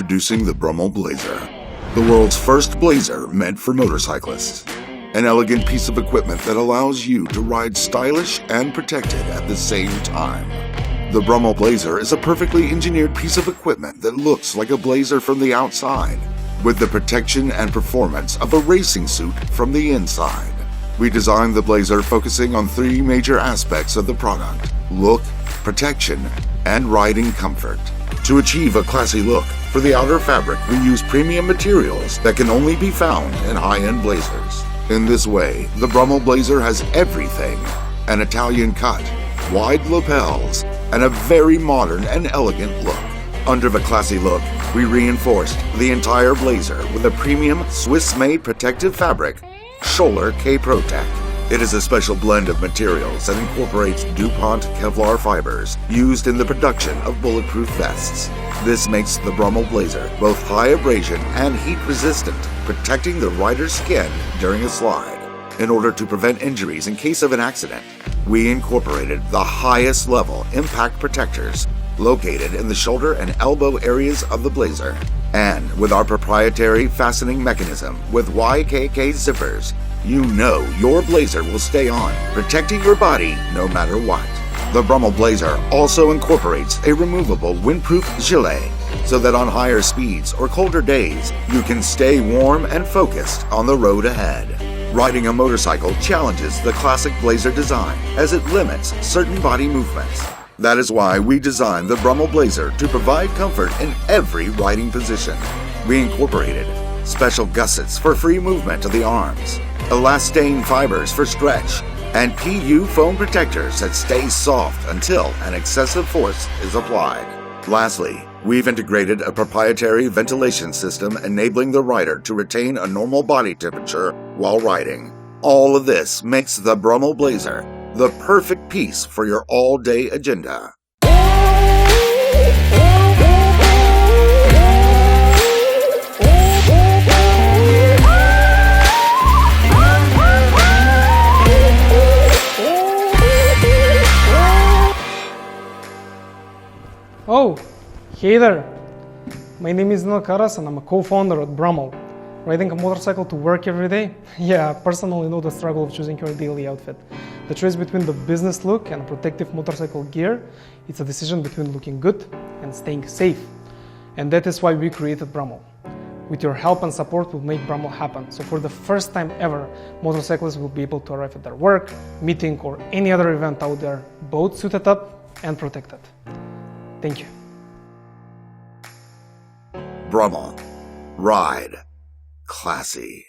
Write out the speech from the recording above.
Introducing the Brummell Blazer, the world's first blazer meant for motorcyclists. An elegant piece of equipment that allows you to ride stylish and protected at the same time. The Brummell Blazer is a perfectly engineered piece of equipment that looks like a blazer from the outside, with the protection and performance of a racing suit from the inside. We designed the blazer focusing on three major aspects of the product: look, protection, and riding comfort. To achieve a classy look, for the outer fabric we use premium materials that can only be found in high-end blazers. In this way, the Brummell Blazer has everything: an Italian cut, wide lapels, and a very modern and elegant look. Under the classy look, we reinforced the entire blazer with a premium Swiss-made protective fabric, Schoeller K-Protec. It is a special blend of materials that incorporates DuPont Kevlar fibers used in the production of bulletproof vests. This makes the Brummell Blazer both high abrasion and heat resistant, protecting the rider's skin during a slide. In order to prevent injuries in case of an accident, we incorporated the highest level impact protectors located in the shoulder and elbow areas of the blazer. And with our proprietary fastening mechanism with YKK zippers, you know your blazer will stay on, protecting your body no matter what. The Brummell Blazer also incorporates a removable windproof gilet, so that on higher speeds or colder days, you can stay warm and focused on the road ahead. Riding a motorcycle challenges the classic blazer design as it limits certain body movements. That is why we designed the Brummell Blazer to provide comfort in every riding position. We incorporated special gussets for free movement of the arms, elastane fibers for stretch, and PU foam protectors that stay soft until an excessive force is applied. Lastly, we've integrated a proprietary ventilation system enabling the rider to retain a normal body temperature while riding. All of this makes the Brummell Blazer the perfect piece for your all-day agenda. Oh, hey there! My name is Nil Karas and I'm a co-founder at Brummell. Riding a motorcycle to work every day? Yeah, I personally know the struggle of choosing your daily outfit. The choice between the business look and protective motorcycle gear, it's a decision between looking good and staying safe. And that is why we created Brummell. With your help and support, we'll make Brummell happen. So for the first time ever, motorcyclists will be able to arrive at their work, meeting, or any other event out there, both suited up and protected. Thank you. Brummell. Ride classy.